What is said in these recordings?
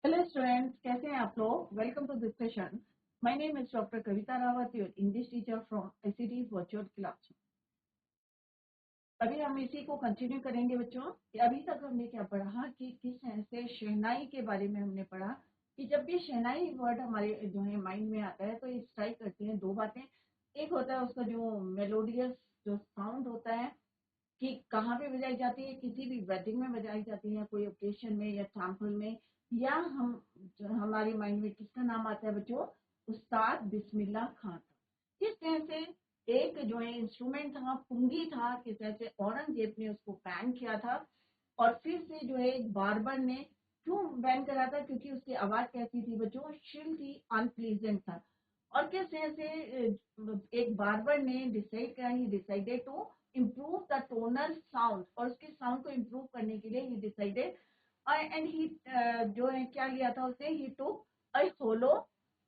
Hello students, कैसे हैं आप लोग। Welcome to this session. My name is doctor Kavita Rawat, your English teacher from ICT virtual class. अभी हम इसी को कंटिन्यू करेंगे बच्चों। अभी तक हमने क्या पढ़ा कि किस तरह से शहनाई के बारे में हमने पढ़ा कि जब भी शहनाई वर्ड हमारे जो है माइंड में आता है तो ये स्ट्राइक करती हैं दो बातें। एक होता है उसका जो मेलोडियस जो साउंड होता है कि कहाँ पे बजाई जाती है, किसी भी वेडिंग में बजाई जाती है, कोई ओकेशन में या टेम्पल में, या हम हमारे माइंड में किसका नाम आता है बच्चों, उस्ताद बिस्मिल्लाह खान। किस तरह से एक जो है इंस्ट्रूमेंट था, पुंगी था, किस तरह से औरंगजेब ने उसको बैन किया था और फिर से जो है एक बार्बर ने क्यों बैन करा था, क्योंकि उसकी आवाज कैसी थी बच्चों, शिल थी, अनप्लीजेंट था। और किस तरह से एक बार्बर ने डिसाइड करा, he decided to improve the tonal sound, और उसके साउंड को इम्प्रूव करने के लिए ही डिसाइडेड एंड ही जो है क्या लिया था उसने, ही टुक अ होलो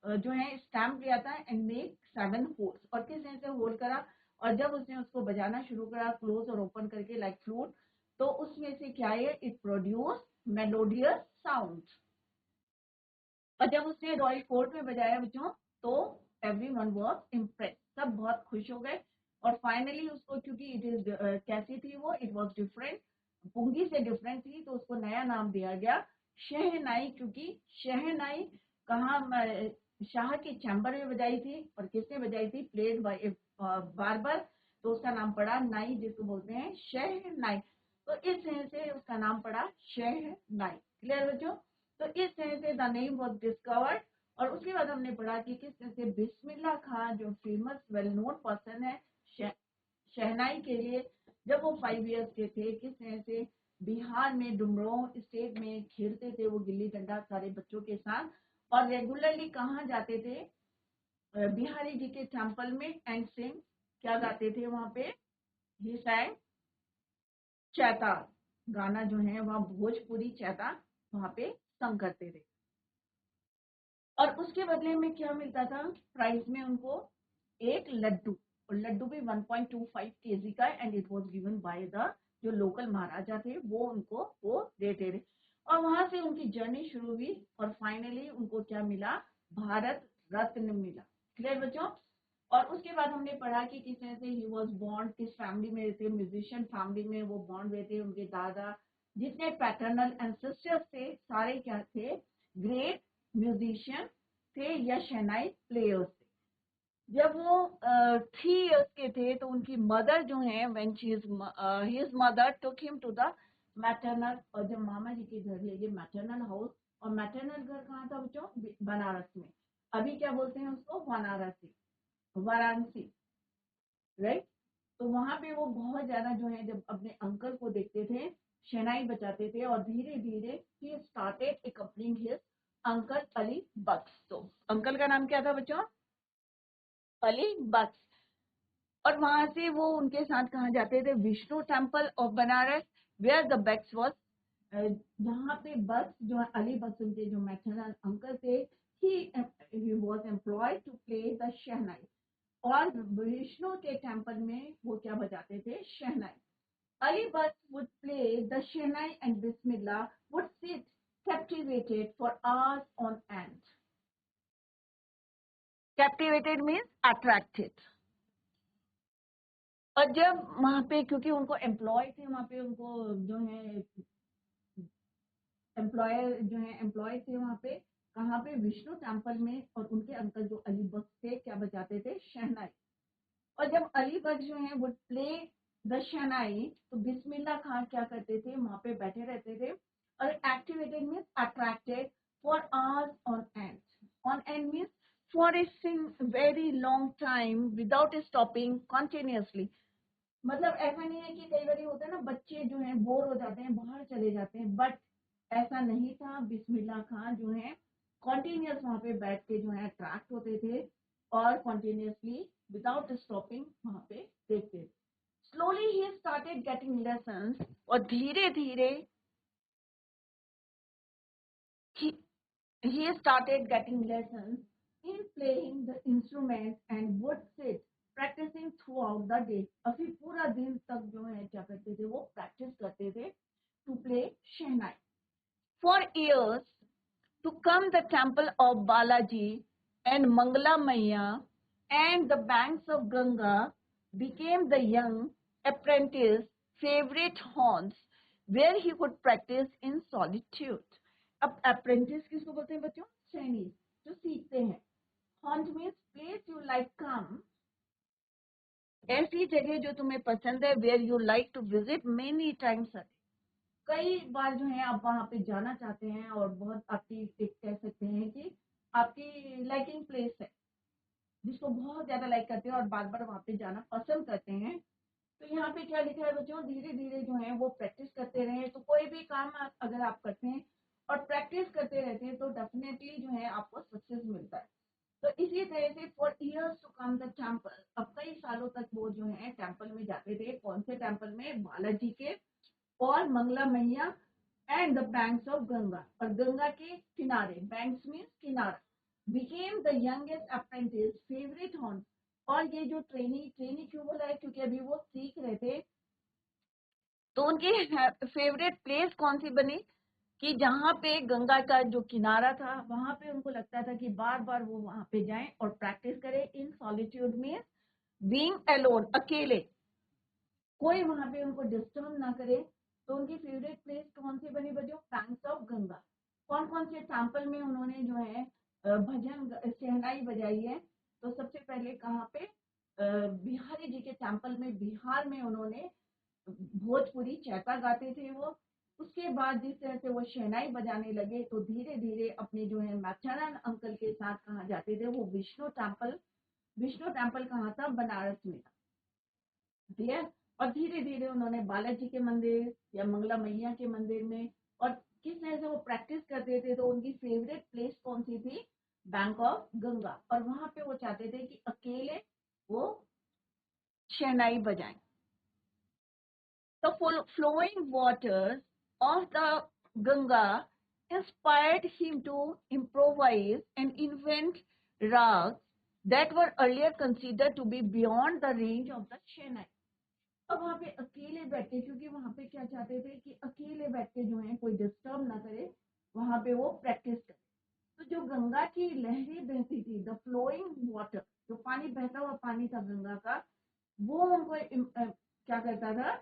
जो है स्टैम्प लिया था एंड मेक 7 होल्स, और किस तरह से होल करा, और जब उसने उसको बजाना शुरू करा क्लोज और ओपन करके लाइक फ्लूट, तो उसमें से क्या है, इट प्रोड्यूस मेलोडियस साउंड। और जब उसने रॉयल कोर्ट में बजाया बच्चों तो एवरीवन वाज इम्प्रेस, सब बहुत खुश हो गए। और फाइनली उसको, क्योंकि इट इज कैसी थी वो, इट वाज डिफरेंट, पुंगी से डिफरेंट थी, तो उसको नया नाम दिया गया शहनाई। क्योंकि शहनाई कहाँ शाह के चैम्बर में बजाई थी, और किसने बजाई थी, प्लेड बाय बार्बर, तो उसका नाम पड़ा नाई, जिसको बोलते हैं शहनाई। तो इस तरह से उसका नाम पड़ा शहनाई। क्लियर बच्चों। तो इस तरह से द नेम वाज डिस्कवर्ड। और उसके बाद हमने पढ़ा कि किस तरह से बिस्मिल्लाह खान जो फेमस वेल नोन पर्सन है शहनाई के लिए, जब वो 5 इयर्स के थे, किस तरह से बिहार में डुमरों स्टेट में खेलते थे वो गिल्ली डंडा सारे बच्चों के साथ, और रेगुलरली कहाँ जाते थे, बिहारी जी के टेम्पल में, एंड सिंह क्या गाते थे वहां पे, ही sang चैता गाना जो है वहाँ भोजपुरी चैता वहां पे संग करते थे। और उसके बदले में क्या मिलता था, प्राइस में उनको एक लड्डू, और लड्डू भी 1.25 केजी का, and it was given by the जो लोकल महाराजा थे वो उनको वो देते थे। और वहां से उनकी जर्नी शुरू हुई और फाइनली उनको क्या मिला, भारत रत्न मिला। क्लियर बच्चों। और उसके बाद हमने पढ़ा कि किस तरह से ही वाज बॉर्न, किस फैमिली में थे, म्यूजिशियन फैमिली में वो बॉर्न हुए थे। उनके दादा जितने पैटर्नल एंसेस्टर्स थे सारे क्या थे, ग्रेट म्यूजिशियन थे या शहनाई प्लेयर्स थे। जब वो 3 इयर्स के थे तो उनकी मदर जो है, when she is his mother took him to the maternal, और जब मामा जी के घर ले गए मैटरनल हाउस, और मैटरनल घर कहाँ था बच्चों, बनारस में। अभी क्या बोलते हैं उसको, वाराणसी, वाराणसी, राइट। तो वहां पे वो बहुत ज्यादा जो है जब अपने अंकल को देखते थे शहनाई बजाते थे, और धीरे धीरे ही started accompanying his uncle Ali Bakhsh. तो अंकल का नाम क्या था बच्चों, अली बख्श। और वहां से वो उनके साथ कहाँ जाते थे, Vishnu temple of Banaras, where the Bux was, जहाँ पे बख्श जो है, अली बख्श उनके जो मैटरनल अंकल थे, he was employed to play the shehnai. और विष्णु के टेम्पल में वो क्या बजाते थे, शहनाई। Ali Bhatt would play the Shehnai and Bismillah would sit captivated for hours on end. Captivated means attracted. और जब वहां पे, क्योंकि उनको एम्प्लॉय थे वहां पे, उनको जो है एम्प्लॉयर जो है एम्प्लॉय थे वहां पे, कहाँ पे, विष्णु टेम्पल में। और उनके अंकल जो अली बख्श थे क्या बजाते थे, शहनाई। और जब अली बख्श जो है वो प्ले द शहनाई, तो बिस्मिल्लाह खान क्या करते थे, वहां पे बैठे रहते थे। और activated means attracted for hours on and, on and means for a very long time without stopping continuously. मतलब ऐसा नहीं है कि कई बार होता है ना, बच्चे जो हैं बोर हो जाते हैं बाहर चले जाते हैं, बट ऐसा नहीं था। बिस्मिल्लाह खान जो है कॉन्टिन्यूस वहां पे बैठ के जो है अट्रैक्ट होते थे, और कॉन्टिन्यूसली विदाउट स्टॉपिंग वहां पे देखते थे। Slowly he started getting lessons, और धीरे धीरे he started getting lessons in playing the instrument and would sit practicing throughout the day। और फिर पूरा दिन तक जो है क्या करते थे, वो प्रैक्टिस करते थे to play shehnai. For years to come the temple of Balaji and Mangala Maya and the banks of Ganga became the young apprentice favorite haunts where he could practice in solitude. अब apprentice किसको बोलते हैं बच्चों? Trainees जो सीखते हैं. Haunt means place you like come, ऐसी जगह जो तुम्हें पसंद है, where you like to visit many times a day. कई बार जो है आप वहां पे जाना चाहते हैं और बहुत आपकी कह सकते हैं कि आपकी लाइकिंग प्लेस है जिसको बहुत ज्यादा लाइक करते हैं और बार बार वहां पे जाना पसंद करते हैं. तो यहाँ पे क्या लिखा है बच्चों? धीरे धीरे जो है वो प्रैक्टिस करते रहे. तो कोई भी काम अगर आप करते हैं और प्रैक्टिस करते रहते हैं तो डेफिनेटली जो है आपको सक्सेस मिलता है. तो इसी तरह से for years to come the temple, अब कई सालों तक वो जो है टेम्पल में जाते थे. कौन से टेम्पल में? बालाजी के और मंगला मैया and the banks of Ganga, और गंगा के किनारे. बैंक्स मीन्स किनारा. Became the youngest apprentice favourite horn, और ये जो ट्रेनी क्यों बोला है? क्योंकि अभी वो सीख रहे थे. तो उनकी फेवरेट प्लेस कौन सी बनी? कि जहाँ पे गंगा का जो किनारा था वहां पे उनको लगता था कि बार बार वो वहां पे जाएं और प्रैक्टिस करें. इन सॉलिट्यूड मीन्स बीइंग अलोन, अकेले, कोई वहां पे उनको डिस्टर्ब ना करे. तो उनकी फेवरेट प्लेस कौन सी बनी बच्चों? Banks of Ganga. कौन कौन से टेम्पल में उन्होंने जो है भजन शहनाई बजाई है? तो सबसे पहले कहाँ पे? बिहारी जी के टेम्पल में, बिहार में उन्होंने भोजपुरी चैता गाते थे वो. उसके बाद जिस तरह से वो शहनाई बजाने लगे तो धीरे धीरे अपने जो है मैथानंद अंकल के साथ कहाँ जाते थे? वो विष्णु टेम्पल. विष्णु टेम्पल कहाँ था? बनारस में. ठीक है. और धीरे धीरे उन्होंने बालाजी के मंदिर या मंगला मैया के मंदिर में, और किस तरह से वो प्रैक्टिस करते थे. तो उनकी फेवरेट प्लेस कौन सी थी? Bank of Ganga. और वहां पे वो चाहते थे कि अकेले वो शहनाई बजाएं. The flowing waters of the Ganga inspired him to improvise and invent rags that were earlier considered to be beyond the range of the Shehnai. अब वहाँ पे अकेले बैठ के, क्योंकि वहाँ पे क्या चाहते थे कि अकेले बैठ के जो है कोई डिस्टर्ब ना करे, वहां पे वो प्रैक्टिस करे. तो जो गंगा की लहरें बहती थी, द फ्लोइंग वाटर, जो पानी बहता हुआ पानी था गंगा का, वो उनको क्या करता था?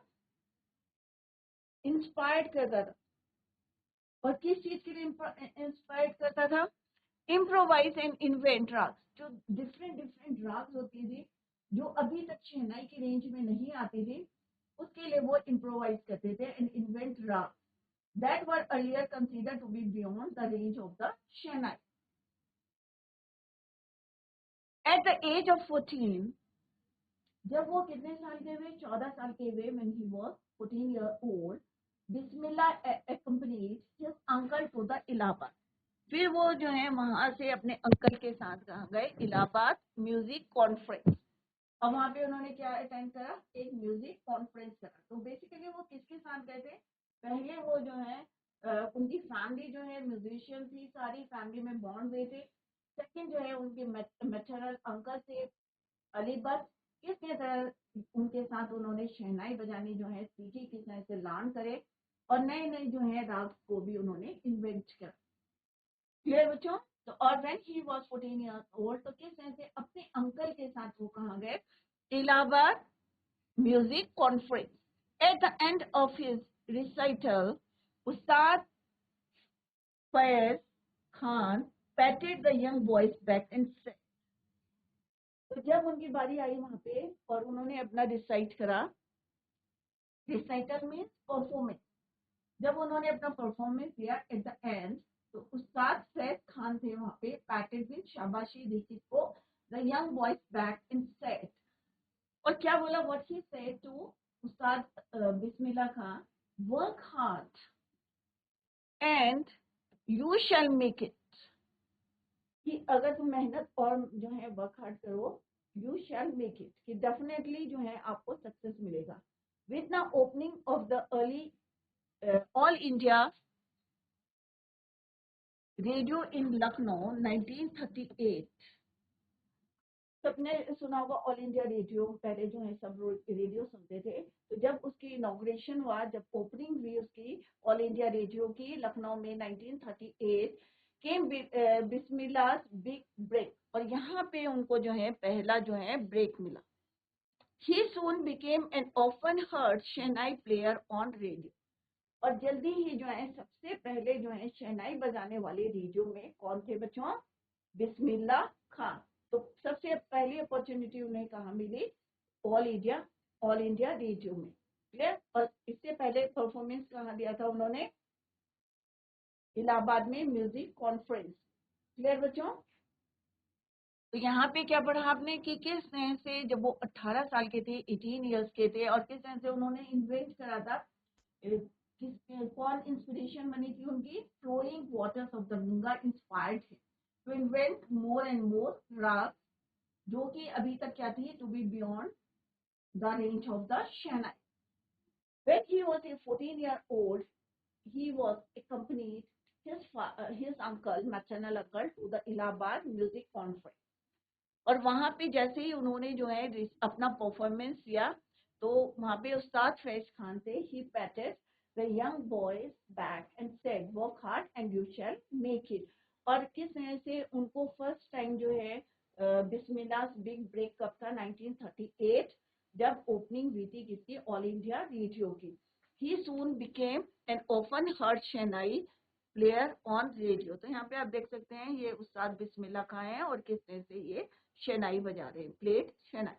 इंस्पायर्ड करता था. और किस चीज के लिए इंस्पायर्ड करता था? Improvise and invent ragas. जो डिफरेंट डिफरेंट राग्स होती थी जो अभी तक शहनाई की रेंज में नहीं आती थी, उसके लिए वो इम्प्रोवाइज करते थे and invent ragas that were earlier considered to be beyond the range of the Shehnai. At the age of 14, जब वो कितने साल के हुए? 14 साल के हुए. when he was 14 years old, Bismillah accompanied his uncle to the Allahabad. फिर वो जो है वहां से अपने अंकल के साथ कहाँ गए? Allahabad music conference. और वहां पे उन्होंने क्या अटेंड करा? एक म्यूजिक कॉन्फ्रेंस करा. तो बेसिकली वो किसके साथ गए थे? पहले वो जो है उनकी फैमिली जो है म्यूजिशियन थी, सारी फैमिली में बॉन्ड हुए थे. सेकंड जो है उनके मैटरनल अंकल थे अलीबर्ट. किस तरह उनके साथ उन्होंने शहनाई बजानी जो है सीखी, किस तरह से लर्न करे, और नए नए जो है राग को भी उन्होंने इन्वेंट करा. क्लियर बच्चों? तो और when he was 14 years old, तो किस तरह से अपने अंकल के साथ वो कहाँ गए? Allahabad music conference. At the end of his recital, Ustad Faiz Khan patted the young boys back and said. तो जब उनकी बारी आई वहां पे और उन्होंने अपना रिसाइट करा, रिसाइटल मीन्स परफॉर्मेंस, जब उन्होंने अपना परफॉर्मेंस दिया एट द एंड, तो उस्ताद फैज खान थे वहां पे. पैटेड मीन्स शाबाशी दी किसको? The young boys back and said. और क्या बोला? What he said to Ustad Bismillah Khan? Work hard and you shall make it. कि अगर तुम मेहनत और जो है वर्क हार्ड करो, यू शैल मेक इट, कि डेफिनेटली जो है आपको सक्सेस मिलेगा. With the opening of the early All India Radio in Lucknow 1938. सबने सुना होगा ऑल इंडिया रेडियो. पहले जो है सब रेडियो सुनते थे. तो जब उसकी इनॉग्रेशन हुआ, जब ओपनिंग हुई उसकी ऑल इंडिया रेडियो की लखनऊ में 1938 केम बिस्मिल्लाह बिग ब्रेक, और यहाँ पे उनको जो है पहला जो है ब्रेक मिला। He soon became an often heard shehnai player on radio, और जल्दी ही जो है सबसे पहले जो है शहनाई बजाने वाले रेडियो में कौन थे बच्चों? बिस्मिल्लाह खान। तो सबसे पहली अपॉर्चुनिटी उन्हें कहाँ मिली? ऑल इंडिया रेडियो में। क्लियर? और इससे पहले परफॉर्मेंस कहाँ दिया था उन्होंने? इलाहाबाद में म्यूजिक कॉन्फ्रेंस। क्लियर बच्चों? तो यहाँ पे क्या पढ़ा आपने कि किस तरह से जब वो 18 साल के थे, 18 इयर्स के थे, और किस तरह से उन्होंने इन्वेंट करा था, कौन इंस्पिरेशन बनी थी उनकी? Flowing waters of the Ganga inspired him to invent more and more raga, जो कि अभी तक क्या थी? To be beyond the range of the shehnai. When he was a 14-year-old, he was accompanied his uncle, maternal uncle, to the Allahabad Music Conference. और वहां पे जैसे ही उन्होंने जो है अपना परफॉर्मेंस दिया, तो वहां पे उस्ताद फैज खान थे। He patted the young boys back and said work hard and you shall make it. और किस तरह से उनको फर्स्ट टाइम जो है बिस्मिल्लाह बिग ब्रेक कब था? 1938, जब ओपनिंग हुई थी किसकी? ऑल इंडिया रेडियो की। He soon became an often heard shehnai player on radio. तो यहाँ पे आप देख सकते हैं ये उस्ताद बिस्मिल्लाह खान है और किस तरह से ये शहनाई बजा रहे हैं, plate shehnai.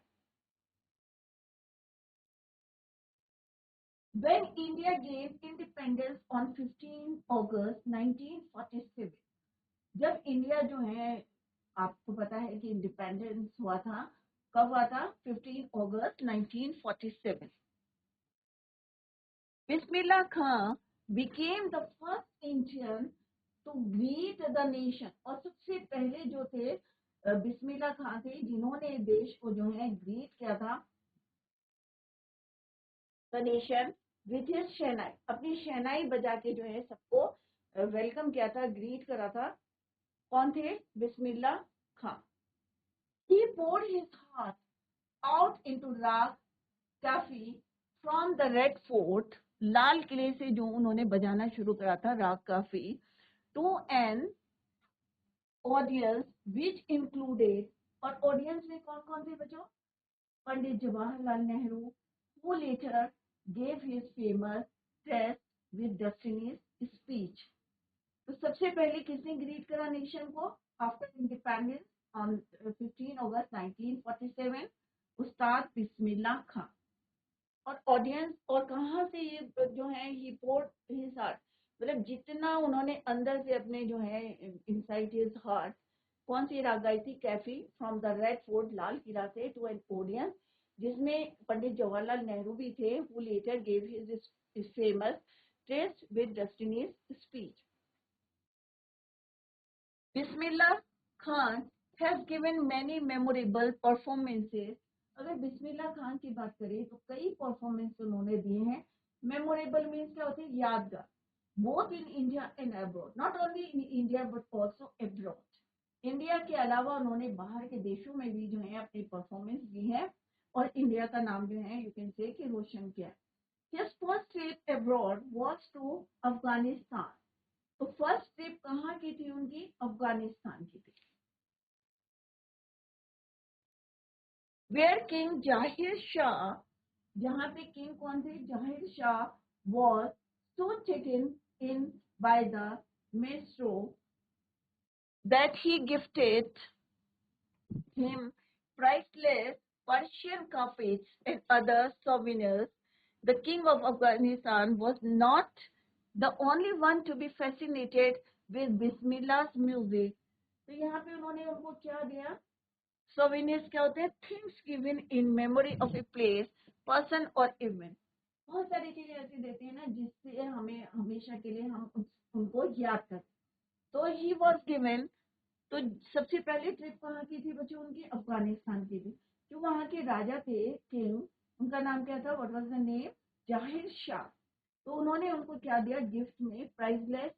When India gained independence on 15 August 1947, जब इंडिया जो है, आपको पता है कि इंडिपेंडेंस हुआ था, कब हुआ था? 15 अगस्त 1947। Bismillah Khan became the first Indian to greet the nation, और सबसे पहले जो थे बिस्मिल्लाह खान थे जिन्होंने देश को जो है ग्रीट किया था, द नेशन, विथ हिज शहनाई, अपनी शहनाई बजा के जो है सबको वेलकम किया था, ग्रीट करा था। कौन थे? Bismillah Khan. He poured his heart out into राग काफी फ्रॉम द रेड फोर्ट, लाल किले से जो उन्होंने बजाना शुरू करा था राग काफी, to an audience which included, और ऑडियंस में कौन कौन थे बच्चों? Pandit Jawaharlal Nehru, who later gave his famous test with Destiny's speech. तो सबसे पहले किसने ग्रीट करा नेशन को आफ्टर इंडिपेंडेंस ऑन 15 अगस्त 1947? उस्ताद बिस्मिल्लाह खान। और ऑडियंस, और कहाँ से ये जो है ही पोर्ट हिज हार्ट, मतलब जितना उन्होंने अंदर से अपने जो है इनसाइड हिज हार्ट, कौन सी राग गाई थी? Kafi from the Red Fort, Lal Qila से, टू एन ऑडियंस जिसमें पंडित जवाहरलाल नेहरू भी थे, who later gave his famous Taste with Destiny's speech. Bismillah Khan has given many memorable performances. अगर बिस्मिल्लाह खान की बात करें तो कई परफॉर्मेंस उन्होंने दिए हैं। मेमोरेबल मीन्स क्या होती है? यादगार। Both in India and abroad, not only in India but also abroad. India के अलावा उन्होंने बाहर के देशों में भी जो है अपनी परफॉर्मेंस दी है और इंडिया का नाम जो है यू कैन से कि रोशन किया। His first trip abroad was to Afghanistan. तो फर्स्ट ट्रिप कहाँ की थी उनकी? अफगानिस्तान की थी। वेयर किंग जाहिर शाह, जहाँ पे किंग कौन थे? जाहिर Shah was so taken in by the maestro that he gifted him priceless Persian carpets and other souvenirs. The king of Afghanistan was not the only one to be fascinated with Bismillah's music. तो यहाँ पे उन्होंने उनको क्या दिया? Souvenirs क्या होते हैं? Things given in memory of a place, person और इवेंट। बहुत सारी चीजें ऐसी देते हैं ना जिससे हमें हमेशा के लिए हम उनको याद करते। तो ही वॉज गिवन, तो सबसे पहले ट्रिप कहाँ की थी बच्चों? उनकी अफगानिस्तान की थी। जो वहाँ के राजा थे, किंग, उनका नाम क्या था? What was the name? जाहिर शाह। तो उन्होंने उनको क्या दिया गिफ्ट में? Priceless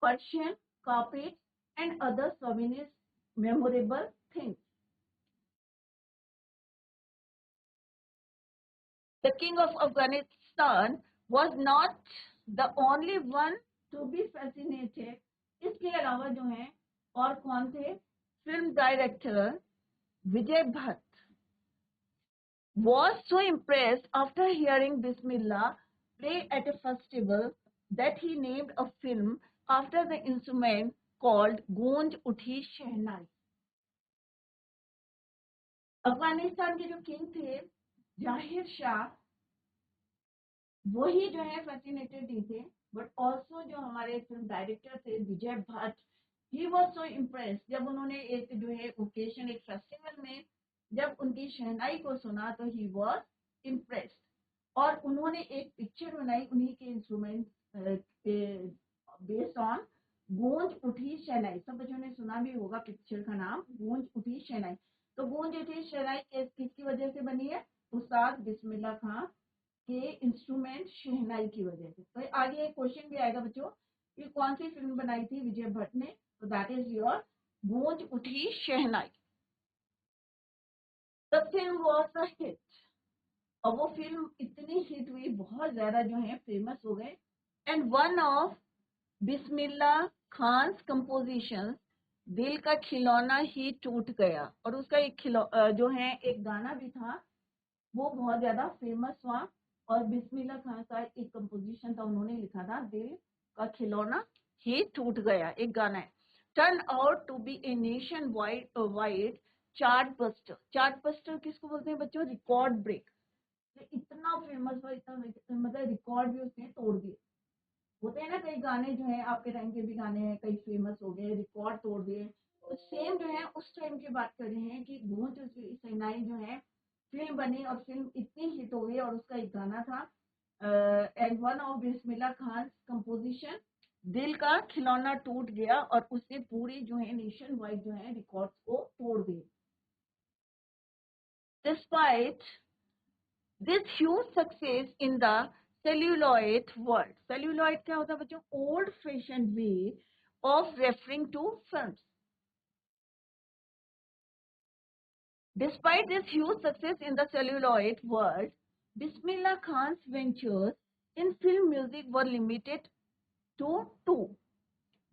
Persian carpet and other souvenirs, memorable things. The king of Afghanistan was not the only one to be fascinated इसके अलावा जो है और कौन थे, film director Vijay Bhatt was so impressed after hearing Bismillah play at a festival that he named a film after the instrument called Goonj Uthi Shehnai. Afghanistan के जो king थे जाहिर शाह, वही जो है फैसिनेटेड ही थे, बट ऑल्सो जो हमारे फिल्म डायरेक्टर थे Vijay Bhatt, he was so impress जब उन्होंने एक जो है ओकेशन, एक फेस्टिवल में जब उनकी शहनाई को सुना तो ही वॉज इम्प्रेस्ड, और उन्होंने एक पिक्चर बनाई उन्हीं के इंस्ट्रूमेंट बेस्ड ऑन गूंज उठी शहनाई। सब बच्चों ने सुना भी होगा पिक्चर का नाम गूंज उठी शहनाई। तो गूंज उठी शहनाई किसकी वजह से बनी है, उस्ताद बिस्मिल्लाह खां के इंस्ट्रूमेंट शहनाई की वजह से। तो आगे एक क्वेश्चन भी आएगा बच्चों, ये कौन सी फिल्म बनाई थी विजय भट्ट ने, तो that is your Goonj Uthi Shehnai. The film was a hit, और वो फिल्म इतनी हिट हुई, बहुत ज्यादा जो है फेमस हो गए। And one of Bismillah Khan composition दिल का खिलौना ही टूट गया, और उसका एक जो है एक गाना भी था, वो बहुत ज्यादा फेमस हुआ। और बिस्मिल्लाह खान का एक कंपोजिशन था, उन्होंने लिखा था दिल का खिलौना ही टूट गया, एक गाना है। Turn out to be a nationwide chartbuster. Chartbuster किसको बोलते हैं बच्चों, रिकॉर्ड ब्रेक। इतना फेमस हुआ, इतना मतलब रिकॉर्ड भी उसने तोड़ दिए। होते हैं ना कई गाने जो है, आपके टाइम के भी गाने हैं, कई फेमस हो गए, रिकॉर्ड तोड़ दिए। तो सेम जो है उस टाइम की बात कर रहे हैं कि गूंज उठी शहनाई जो है फिल्म बनी, और फिल्म इतनी हिट हो गई, और उसका एक गाना था and one of Bismillah Khan composition दिल का खिलौना टूट गया, और उससे पूरी जो है नेशन वाइड जो है रिकॉर्ड्स को तोड़ दिए। Despite this huge success in the celluloid world. Celluloid क्या होता है बच्चों, old fashioned way of referring to films. Despite this huge success in the celluloid world, Bismillah Khan's ventures in film music were limited to two.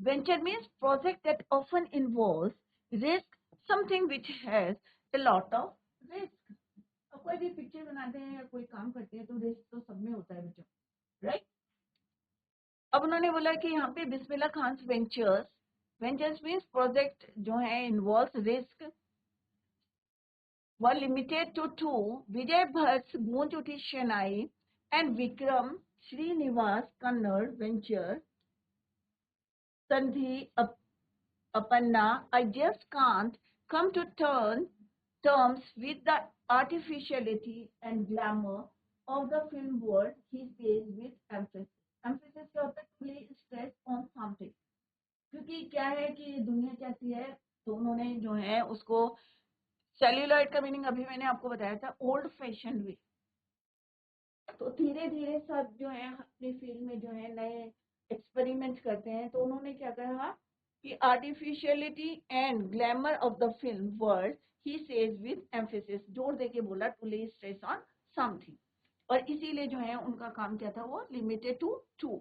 Venture means project that often involves risk, something which has a lot of risk. कोई भी picture बनाते हैं या कोई काम करते हैं तो रिस्क तो सब में होता है बच्चों, राइट। अब उन्होंने बोला कि यहाँ पे Bismillah Khan ventures, ventures means project जो है involve risk, were limited to two, Vijay Bhatt Goonj Uthi Shehnai and Vikram Srinivas Kannada venture Sandhi Appanna. I just can't come to terms with the artificiality and glamour of the film world, he says with emphasis. Emphasis क्या होता है, play stress on something, क्योंकि क्या है कि दुनिया कैसी है, तो उन्होंने जो है उसको, सेल्यूलॉइड का मीनिंग अभी मैंने आपको बताया था, ओल्ड फैशन वे। तो धीरे धीरे सब जो है अपनी फील्ड में जो है नए एक्सपेरिमेंट करते हैं, तो उन्होंने क्या कहा कि artificiality and glamour of the film world, he says with emphasis, जोर देके बोला टू ले स्ट्रेस ऑन समथिंग, और इसीलिए जो है उनका काम क्या था, वो limited to two.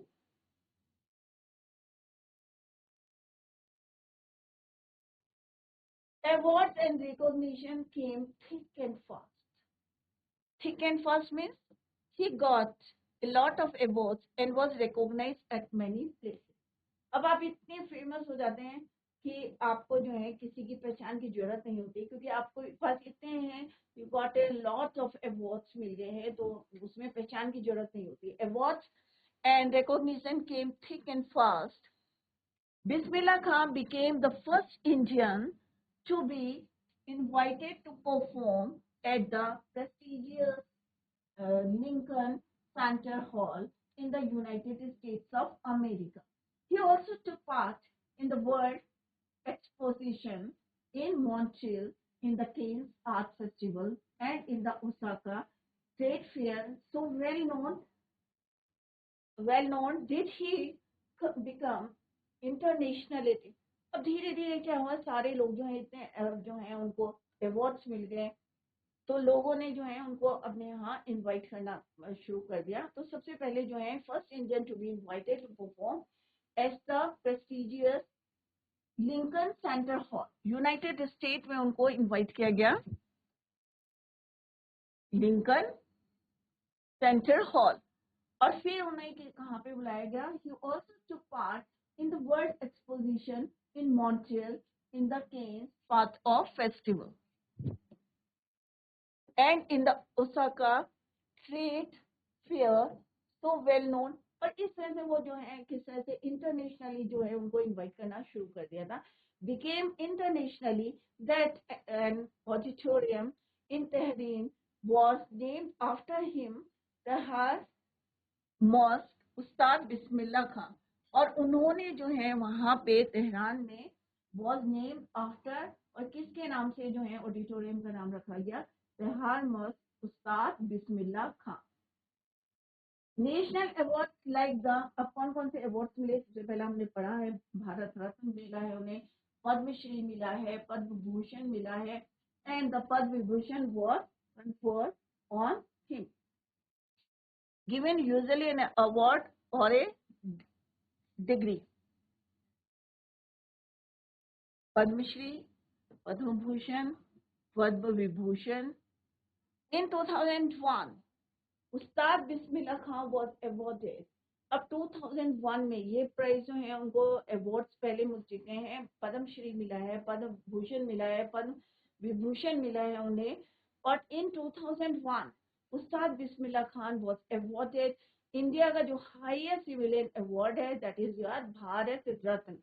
Awards and recognition came thick and fast. Thick and fast means he got a lot of awards and was recognized at many places. अब आप इतने फेमस हो जाते हैं कि आपको जो है किसी की पहचान की जरूरत नहीं होती, क्योंकि आपको पास इतने हैं, you got a lot of awards मिल गए हैं, तो उसमें पहचान की जरूरत नहीं होती। Awards and recognition came thick and fast. Bismillah Khan became the first Indian to be invited to perform at the prestigious Lincoln Center Hall in the United States of America. He also took part in the World Exposition in Montreal, in the Cannes Art Festival, and in the Osaka Trade Fair. So well known did he become internationality. अब धीरे धीरे क्या हुआ, सारे लोग जो है इतने जो है उनको अवार्ड्स मिल गए, तो लोगों ने जो है उनको अपने यहाँ इनवाइट करना शुरू कर दिया। तो सबसे पहले जो है first Indian to be invited to perform at the prestigious Lincoln Centre hall, United State में उनको इनवाइट किया गया, लिंकन सेंटर हॉल। और फिर उन्हें कहाँ पे बुलाया गया? He also took part in the world exposition in Montreal in the Cannes path of festival and in the Osaka trade fair so well known. और इस तरह से वो जो है किस तरह से इंटरनेशनली जो है उनको इनवाइट करना शुरू कर दिया था। Became internationally that an auditorium in Tehran was named after him, तहार मॉस्क उस्ताद बिस्मिल्लाह खान। और उन्होंने जो है वहां पे तेहरान में was named after, और किसके नाम से जो है ऑडिटोरियम का नाम रखा गया? तहार मॉस्क Ustad Bismillah Khan. National award like the, अब कौन कौन से अवार्ड मिले? सबसे पहला हमने पढ़ा है भारत रत्न मिला है उन्हें, पद्मश्री मिला है, पद्म भूषण मिला है, and the Padma Vibhushan was conferred on him, given usually an award or a degree. Padmashri, Padma Bhushan, Padma Vibhushan. In 2001, Ustad Bismillah Khan was awarded. अब 2001 में ये प्राइज जो है उनको अवार्ड्स पहले मिल चुके हैं, पद्मश्री मिला है, पद्म भूषण मिला है, पद्म विभूषण मिला है उन्हें। और इन 2001 उस्ताद Bismillah Khan was awarded India का जो हाईएस्ट सिविलियन अवार्ड है, that is your Bharat Ratna.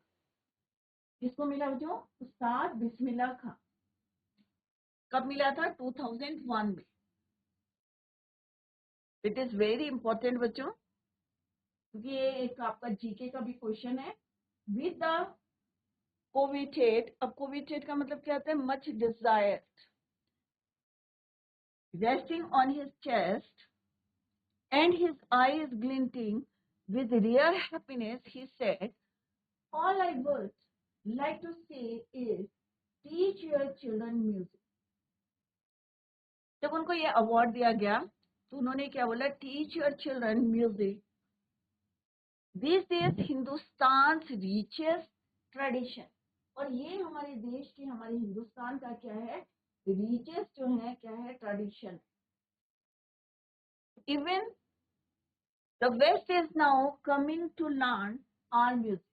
किसको मिला बच्चों? उस्ताद बिस्मिल्लाह खान। कब मिला था? 2001 में। इट इज वेरी इंपॉर्टेंट बच्चों, क्योंकि ये एक आपका जीके का भी क्वेश्चन है। विद द कोविटेट, अब कोविटेट का मतलब क्या होता है? Much desired, resting on his chest and his eyes glinting with rare happiness, he said, all I would like to say is, teach your children music. जब उनको ये अवार्ड दिया गया तो उन्होंने क्या बोला? Teach your children music, this is Hindustan richest tradition. और ये हमारे देश के, हमारे हिंदुस्तान का क्या है? रिचेस्ट जो है क्या है? Tradition. Even the west is now coming to learn our music.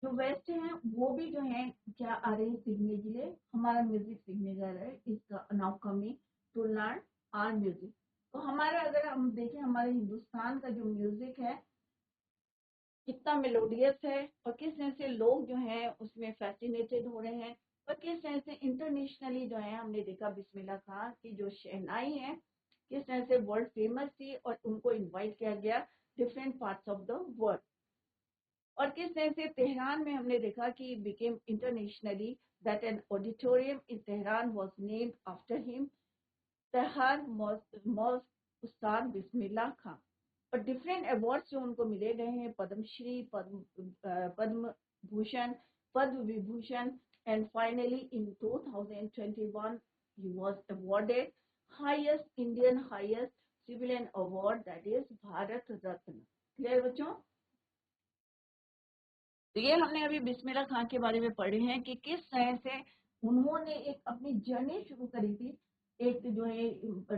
जो वेस्ट है वो भी जो है क्या आ रहे हैं? सीखने के लिए, हमारा म्यूजिक सीखने जा रहे हैं। इसका now coming to learn our music. तो हमारा अगर हम देखें हमारे हिंदुस्तान का जो म्यूजिक है कितना मेलोडियस है, और किस तरह से लोग जो हैं उसमें फैसिनेटेड हो रहे हैं, और किस तरह से इंटरनेशनली जो है हमने देखा बिस्मिल्लाह खान की जो शहनाई है किस तरह से वर्ल्ड फेमस थी, और उनको इनवाइट किया गया different parts of the world. और किस तरह से तेहरान में हमने देखा कि became internationally that an auditorium in Tehran was named after him, तहार मॉस्क उस्ताद बिस्मिल्लाह खान। और डिफरेंट अवार्ड्स जो उनको मिले गए हैं, Padmashri, Padma Bhushan, Padma Vibhushan, and finally in 2021 he was awarded highest Indian highest civilian award, that is Bharat Ratna. Clear बच्चों? तो ये हमने अभी बिस्मिल्लाह खान के बारे में पढ़े हैं कि किस तरह से उन्होंने एक अपनी जर्नी शुरू करी थी, एक जो है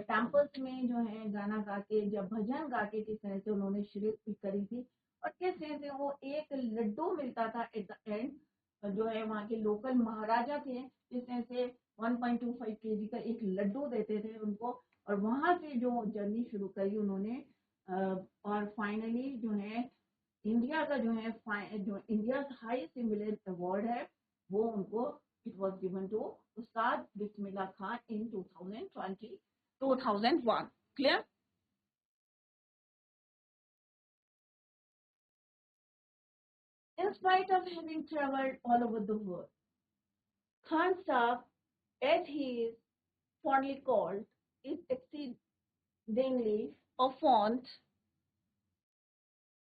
टेम्पल्स में जो है गाना गा के, जब भजन गा के किस तरह से उन्होंने शुरू करी थी, और किस तरह से वो एक लड्डू मिलता था एट द एंड, जो है वहाँ के लोकल महाराजा थे जिस तरह से 1.25 kg का एक लड्डू देते थे उनको, और वहां से जो जर्नी शुरू करी उन्होंने। और फाइनली जो है इंडिया का जो है जो इंडिया हाईएस्ट सिविलियन अवार्ड है वो उनको it was given to Ustad Bismillah Khan in 2001। Clear? In spite of having traveled all over the world, Khan Saab, as he is fondly called, is exceedingly a fond।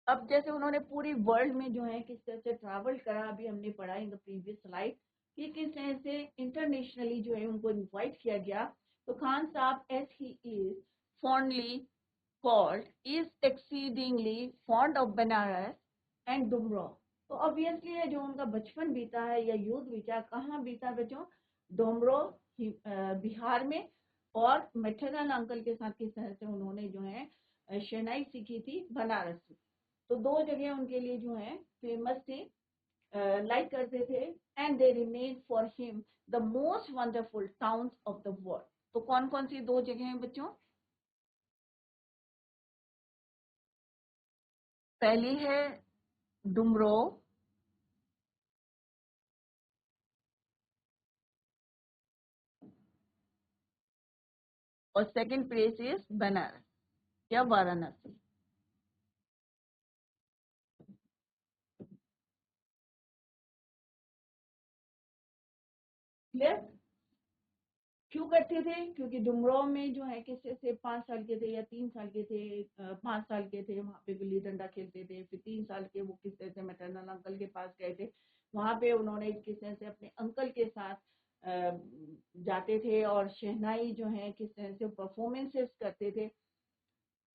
अब जैसे उन्होंने पूरी वर्ल्ड में जो है किस तरह से ट्रैवल करा, अभी हमने पढ़ा इन द प्रीवियस स्लाइड कि किस तरह से इंटरनेशनली जो है उनको इनवाइट किया गया। तो Khan sahab as he is fondly called is exceedingly fond of Banaras and Dumraon. तो ऑब्वियसली है जो उनका बचपन बीता है या यूथ बीता, कहाँ बीता बच्चों? डोमरो बिहार में। और मैटरनल अंकल के साथ किस तरह से उन्होंने जो है शहनाई सीखी थी बनारस में। तो दो जगह उनके लिए जो है फेमस थी, लाइक करते थे। And they remain for him the most wonderful towns of the world. तो कौन कौन सी दो जगह हैं बच्चों? पहली है डुमरो, और सेकंड प्लेस इज बनारस या वाराणसी। क्लियर? क्यों करते थे? क्योंकि डुमराव में जो है किसी से 5 साल के थे या 3 साल के थे, 5 साल के थे, वहाँ पे गिल्ली डंडा खेलते थे। फिर 3 साल के वो किस तरह से मैटरनल अंकल के पास गए थे, वहाँ पे उन्होंने किस तरह से अपने अंकल के साथ जाते थे और शहनाई जो है किस तरह से परफॉर्मेंसेस करते थे।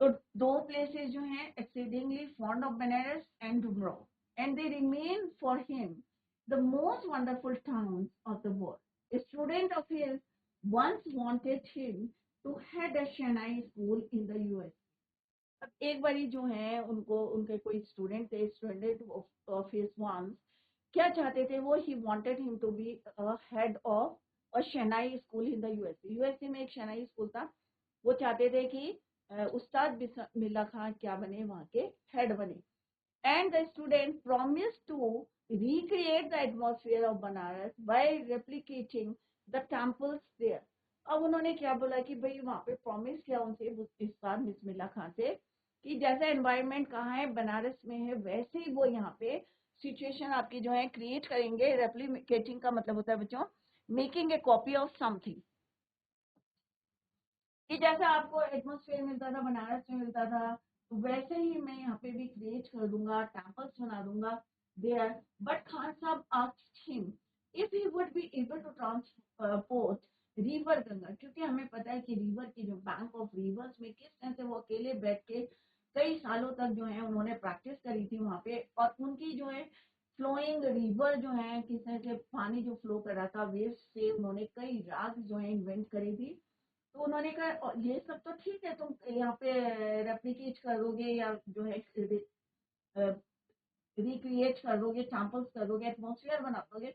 तो दो प्लेसेस जो हैं exceedingly fond of Banaras and Dumraon, and they remain for him the most wonderful towns of the world. A student of his once wanted him to head a Chennai school in the US। अब एक बारी जो है उनको, उनके कोई student थे, student of his once क्या चाहते थे वो? He wanted him to be head of a shehnai school in the USA. USA में एक शेनाई स्कूल था, वो चाहते थे कि उस्ताद बिस्मिल्लाह खान क्या बने, वहाँ के हेड बने। And the student promise to recreate the atmosphere of Banaras by replicating the temples there। अब उन्होंने क्या बोला कि भाई वहाँ पे प्रॉमिस किया उनसे उस्ताद बिस्मिल्लाह खान से कि जैसा एनवायरनमेंट कहाँ है बनारस में है, वैसे ही वो यहाँ पे सिचुएशन आपकी जो है क्रिएट करेंगे। रेप्लिकेटिंग का मतलब होता है बच्चों making a copy of something, कि जैसा आपको एटमोसफेयर मिलता था बनारस में मिलता था, तो वैसे ही मैं यहाँ पे भी क्रिएट कर दूंगा, टेम्पल्स बना दूंगा there. But Khan sahab asked him if he would be able to transport river Ganga, क्योंकि हमें पता है कि रिवर की जो बैंक ऑफ रिवर्स में किस तरह से वो अकेले बैठ के कई सालों तक जो है उन्होंने प्रैक्टिस करी थी वहाँ पे। और उनकी जो है फ्लोइंग रिवर जो है किस तरह से पानी जो फ्लो कर रहा था वेव से, उन्होंने कई राग जो है इन्वेंट करी थी। तो उन्होंने कहा ये सब तो ठीक है, तुम यहाँ पे रेप्लिकेट करोगे या जो है रिक्रिएट करोगे, सैंपल्स करोगे, एटमोसफियर बना दोगे,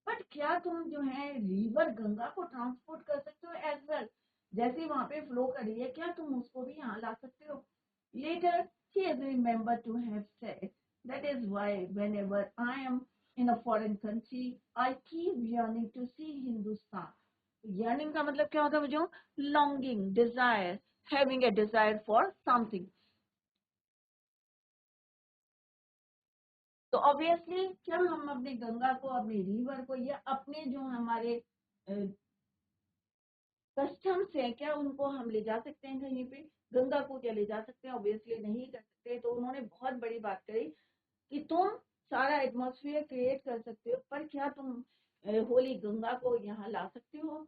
बट क्या तुम जो है रिवर गंगा को ट्रांसपोर्ट कर सकते हो एज वेल? जैसे वहां पे फ्लो कर रही है, क्या तुम उसको भी यहाँ ला सकते हो? Later he has remembered to have said, that is why whenever I am in a foreign country I keep yearning to see Hindustan। yearning का मतलब क्या होता है मुझे? longing, desire, having a desire for something। तो obviously क्या हम अपने गंगा को, अपने रिवर को, या अपने जो हमारे कस्टम्स है, क्या उनको हम ले जा सकते हैं कहीं पे? गंगा को क्या ले जा सकते हैं? ऑब्वियसली नहीं कर सकते। तो उन्होंने बहुत बड़ी बात कही कि तुम सारा एटमॉस्फेयर क्रिएट कर सकते हो, पर क्या तुम होली गंगा को यहाँ ला सकते हो,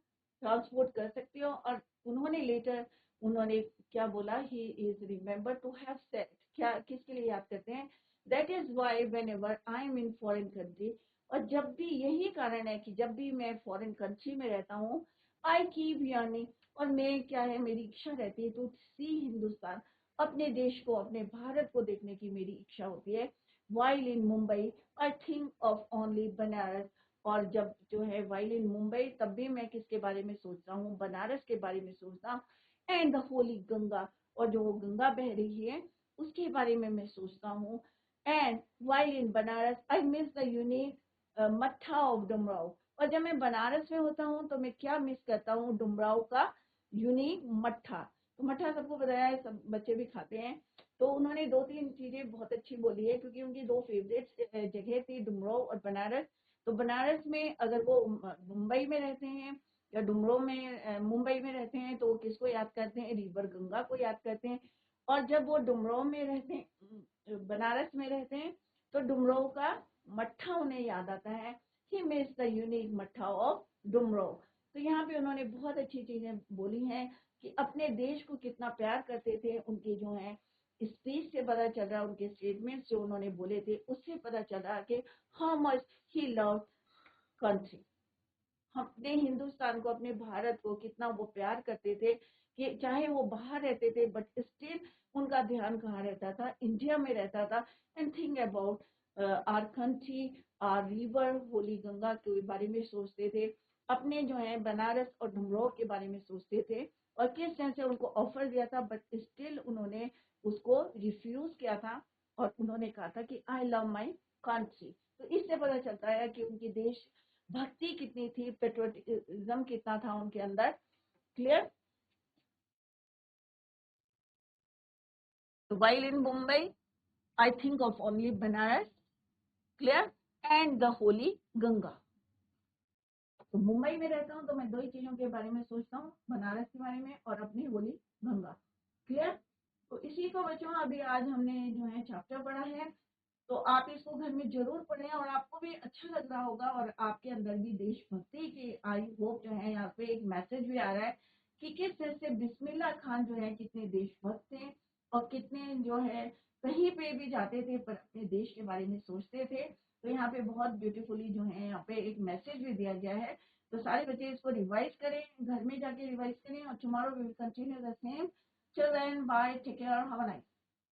ट्रांसपोर्ट कर सकते हो? और उन्होंने लेटर उन्होंने क्या बोला? He is remember to have said, क्या किसके लिए याद करते हैं? That is why whenever I am in foreign country. और जब भी, यही कारण है कि जब भी मैं फॉरेन कंट्री में रहता हूँ, आई कीप यर्निंग, और मैं क्या है मेरी इच्छा रहती है टू सी हिंदुस्तान, अपने देश को, अपने भारत को देखने की मेरी इच्छा होती है। while in Mumbai I think of only Banaras. और जब जो है while in मुंबई, तब भी मैं किसके बारे में सोचता हूँ? बनारस के बारे में सोचता हूँ। एंड द होली गंगा, और जो वो गंगा बह रही है उसके बारे में मैं सोचता हूँ। And while in Banaras I miss the unique मट्ठा ऑफ डुमराव। और जब मैं बनारस में होता हूँ तो मैं क्या मिस करता हूँ? डुमराव का यूनिक मट्ठा। तो मट्ठा सबको बताया है, सब बच्चे भी खाते हैं। तो उन्होंने दो तीन चीजें बहुत अच्छी बोली है, क्योंकि उनकी दो फेवरेट जगह थी डुमराव और बनारस। तो बनारस में अगर वो मुंबई में रहते हैं या डुमराव में मुंबई में रहते हैं तो किसको याद करते हैं? रिवर गंगा को याद करते हैं। और जब वो डुमराव में रहते हैं, बनारस में रहते हैं, तो डुमराव का मट्ठा उन्हें याद आता है। ही मिस द यूनिक मट्ठा ऑफ डुमराव। तो यहाँ पे उन्होंने बहुत अच्छी चीजें बोली हैं कि अपने देश को कितना प्यार करते थे। उनके जो है स्पीच से पता चल रहा, उनके स्टेटमेंट्स जो उन्होंने बोले थे उससे पता चल रहा कि how much he love country, अपने हिंदुस्तान को, अपने भारत को कितना वो प्यार करते थे कि चाहे वो बाहर रहते थे बट स्टिल उनका ध्यान कहाँ रहता था, इंडिया में रहता था। And think about our country, our river holy Ganga के बारे में सोचते थे, अपने जो है बनारस और डुमरोह के बारे में सोचते थे, और किस तरह से उनको ऑफर दिया था बट स्टिल उन्होंने उसको रिफ्यूज किया था, और उन्होंने कहा था कि आई लव माई कंट्री। तो इससे पता चलता है कि उनकी देश भक्ति कितनी थी, पेट्रोटिज्म कितना था उनके अंदर। क्लियर? तो while in Mumbai, I think of only Banaras, clear, and the holy Ganga. तो मुंबई में रहता हूँ तो मैं दो ही चीजों के बारे में सोचता हूँ, बनारस के बारे में और अपनी होली गंगा। क्लियर? तो इसी को बच्चों अभी आज हमने जो है चैप्टर पढ़ा है, तो आप इसको घर में जरूर पढ़ें और आपको भी अच्छा लग रहा होगा, और आपके अंदर भी देशभक्ति की आई होप जो है, यहाँ पे एक मैसेज भी आ रहा है कि किस तरह से बिस्मिल्लाह खान जो है कितने देशभक्त थे, और कितने जो है कहीं पे भी जाते थे पर अपने देश के बारे में सोचते थे। तो यहाँ पे बहुत ब्यूटीफुली जो है यहाँ पे एक मैसेज भी दिया गया है। तो सारे बच्चे इसको रिवाइज करें, घर में जाके रिवाइज करें, और tomorrow we will continue the same. Children bye, take care, have a nice